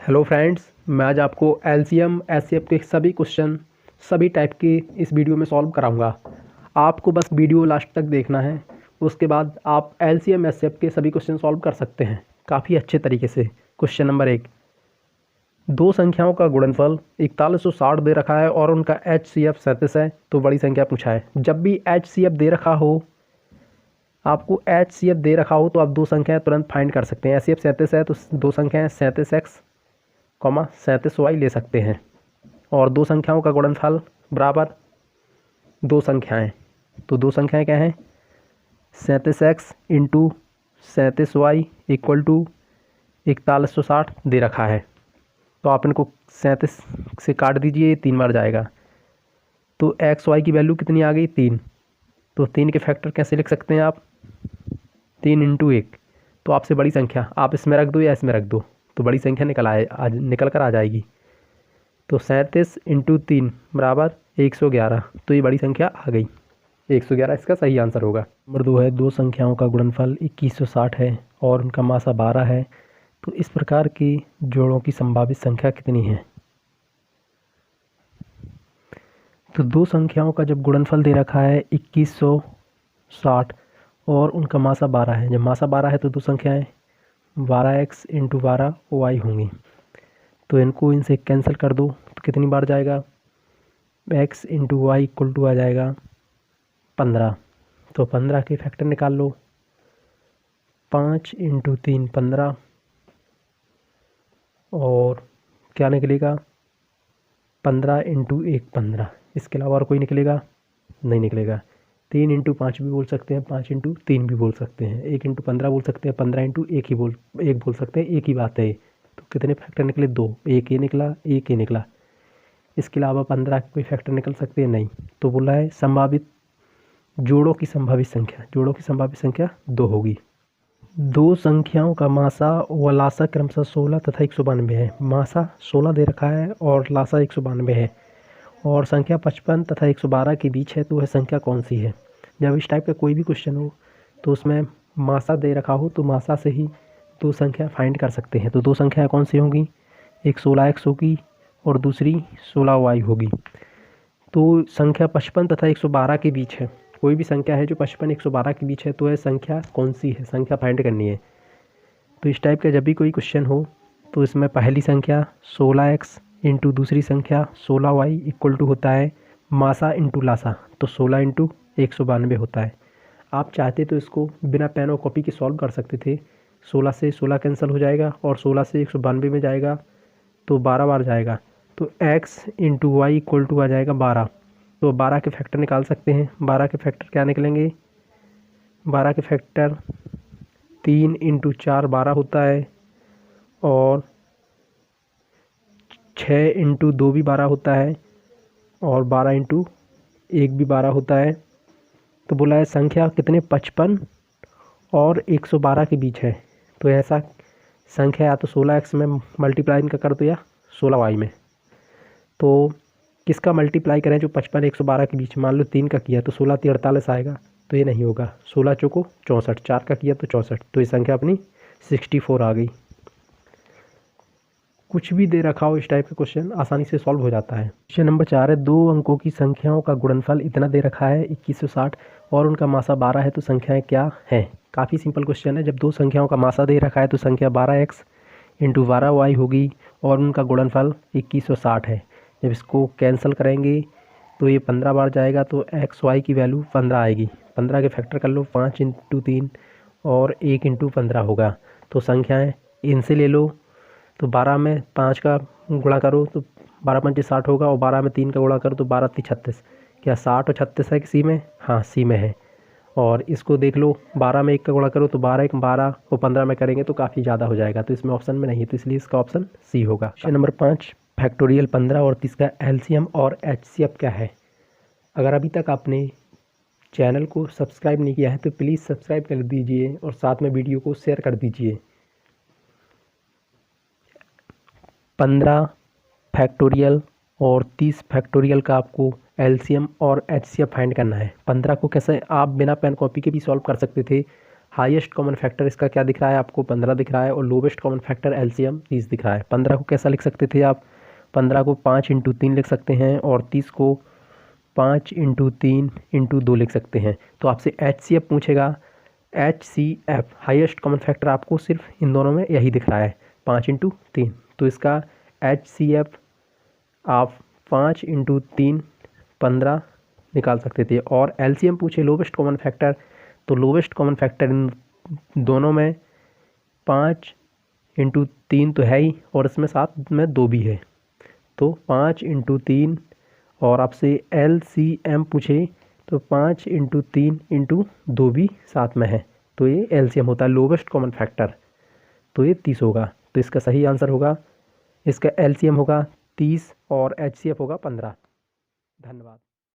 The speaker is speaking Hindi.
हेलो फ्रेंड्स, मैं आज आपको एलसीएम एचसीएफ के सभी क्वेश्चन सभी टाइप के इस वीडियो में सॉल्व कराऊंगा। आपको बस वीडियो लास्ट तक देखना है, उसके बाद आप एलसीएम एचसीएफ के सभी क्वेश्चन सॉल्व कर सकते हैं काफ़ी अच्छे तरीके से। क्वेश्चन नंबर 1, दो संख्याओं का गुणनफल 4160 दे रखा है और उनका एचसीएफ 37 है, तो बड़ी संख्या पूछा है। जब भी एचसीएफ दे रखा हो, आपको एचसीएफ दे रखा हो तो आप दो संख्याएं तुरंत फाइंड कर सकते हैं। एचसीएफ 37 है तो दो संख्याएं 37x 37y ले सकते हैं, और दो संख्याओं का गुणनफल बराबर दो संख्याएं, तो दो संख्याएं क्या हैं? 37x into 37y equal to 4160 दे रखा है। तो आप इनको 37 से काट दीजिए, 3 बार जाएगा, तो एक्स वाई की वैल्यू कितनी आ गई? 3। तो 3 के फैक्टर कैसे लिख सकते हैं आप? 3 इंटू 1। तो आपसे बड़ी संख्या आप इसमें रख दो या इसमें रख दो, तो बड़ी संख्या निकल कर आ जाएगी। तो 37 इंटू 3 बराबर 111, तो ये बड़ी संख्या आ गई। 111 इसका सही आंसर होगा। नंबर 2 है, दो संख्याओं का गुणनफल 2160 है और उनका मासा 12 है, तो इस प्रकार की जोड़ों की संभावित संख्या कितनी है? तो दो संख्याओं का जब गुणनफल दे रखा है 2160 और उनका मासा 12 है, जब मासा 12 है तो दो संख्याएं 12x इंटू 12y होंगी, तो इनसे कैंसिल कर दो तो कितनी बार जाएगा? x into y equal to आ जाएगा 15। तो 15 के फैक्टर निकाल लो, 5 इंटू 3 15, और क्या निकलेगा? 15 इंटू 1 15। इसके अलावा और कोई निकलेगा? नहीं निकलेगा। 3 इंटू 5 भी बोल सकते हैं, 5 इंटू 3 भी बोल सकते हैं, 1 इंटू 15 बोल सकते हैं, 15 इंटू 1 बोल सकते हैं। एक ही बात है। तो कितने फैक्टर निकले? 2। एक ये निकला, एक ये निकला। इसके अलावा 15 कोई फैक्टर निकल सकते हैं? नहीं। तो बोला है संभावित जोड़ों की संभावित संख्या 2 होगी। दो संख्याओं का मासा व लासा क्रमशः 16 तथा 192 है। मासा 16 दे रखा है और लासा 192 है, और संख्या 55 तथा 112 के बीच है, तो वह संख्या कौन सी है? जब इस टाइप का कोई भी क्वेश्चन हो तो उसमें मासा दे रखा हो तो मासा से ही दो संख्या फाइंड कर सकते हैं। तो दो संख्या कौन सी होंगी? एक 16x होगी और दूसरी 16y होगी। तो संख्या 55 तथा 112 के बीच है। कोई भी संख्या है जो 55 112 के बीच है, तो वह संख्या कौन सी है? संख्या फाइंड करनी है। तो इस टाइप का जब भी कोई क्वेश्चन हो तो इसमें पहली संख्या 16x इंटू दूसरी संख्या 16y इक्वल टू होता है मासा इंटू लासा, तो 16 इंटू 192 होता है। आप चाहते तो इसको बिना पेन और कॉपी के सॉल्व कर सकते थे। 16 से 16 कैंसिल हो जाएगा और 16 से 192 में जाएगा तो 12 बार जाएगा, तो x into y equal to आ जाएगा 12। तो 12 के फैक्टर निकाल सकते हैं। 12 के फैक्टर क्या निकलेंगे? 12 के फैक्टर 3 इंटू 4 12 होता है, और 6 इंटू 2 भी 12 होता है, और 12 इंटू 1 भी 12 होता है। तो बोला है संख्या कितने? 55 और 112 के बीच है। तो ऐसा संख्या या तो 16x में मल्टीप्लाई इनका कर दो या 16y में। तो किसका मल्टीप्लाई करें जो 55 112 के बीच? मान लो 3 का किया तो 16 3 48 आएगा, तो ये नहीं होगा। 16 चौको 64, 4 का किया तो 64, तो ये संख्या अपनी 64 आ गई। कुछ भी दे रखा हो इस टाइप का क्वेश्चन आसानी से सॉल्व हो जाता है। क्वेश्चन नंबर 4 है, दो अंकों की संख्याओं का गुणनफल इतना दे रखा है 2160 और उनका मासा 12 है, तो संख्याएं क्या हैं? काफ़ी सिंपल क्वेश्चन है। जब दो संख्याओं का मासा दे रखा है तो संख्या 12x इंटू 12y होगी और उनका गुणनफल 2160 है। जब इसको कैंसिल करेंगे तो ये 15 बार जाएगा, तो एक्स वाई की वैल्यू 15 आएगी। 15 के फैक्टर कर लो, 5 इंटू 3 और 1 इंटू 15 होगा। तो संख्याएं इनसे ले लो, तो 12 में 5 का गुणा करो तो 12 पंचे 60 होगा, और 12 में 3 का गुणा करो तो 12 3 36। क्या 60 और 36 है कि सी में? हाँ, सी में है। और इसको देख लो, 12 में 1 का गुणा करो तो 12 1 12, और 15 में करेंगे तो काफ़ी ज़्यादा हो जाएगा, तो इसमें ऑप्शन में नहीं है, तो इसलिए इसका ऑप्शन सी होगा। क्वेश्चन नंबर 5, फैक्टोरियल 15 और 30 का एलसीएम और एचसीएफ क्या है? अगर अभी तक आपने चैनल को सब्सक्राइब नहीं किया है तो प्लीज़ सब्सक्राइब कर दीजिए और साथ में वीडियो को शेयर कर दीजिए। 15 फैक्टोरियल और 30 फैक्टोरियल का आपको एलसीएम और एचसीएफ फाइंड करना है। 15 को कैसे आप बिना पेन कॉपी के भी सॉल्व कर सकते थे, हाईएस्ट कॉमन फैक्टर इसका क्या दिख रहा है आपको, 15 दिख रहा है, और लोवेस्ट कॉमन फैक्टर एलसीएम 30 दिख रहा है। 15 को कैसा लिख सकते थे आप, 15 को 5 × 3 लिख सकते हैं, और 30 को 5 × 3 × 2 लिख सकते हैं। तो आपसे HCF पूछेगा, HCF हाईएस्ट कॉमन फैक्टर आपको सिर्फ इन दोनों में यही दिख रहा है, 5 × 3। तो इसका HCF आप 5 × 3 15 निकाल सकते थे। और LCM पूछे लोवेस्ट कॉमन फैक्टर, तो लोवेस्ट कॉमन फैक्टर इन दोनों में 5 × 3 तो है ही, और इसमें साथ में 2 भी है, तो 5 × 3। और आपसे LCM पूछे तो 5 × 3 × 2 भी साथ में है, तो ये LCM होता है लोवेस्ट कॉमन फैक्टर, तो ये 30 होगा। तो इसका सही आंसर होगा, इसका LCM होगा 30 और HCF होगा 15। धन्यवाद।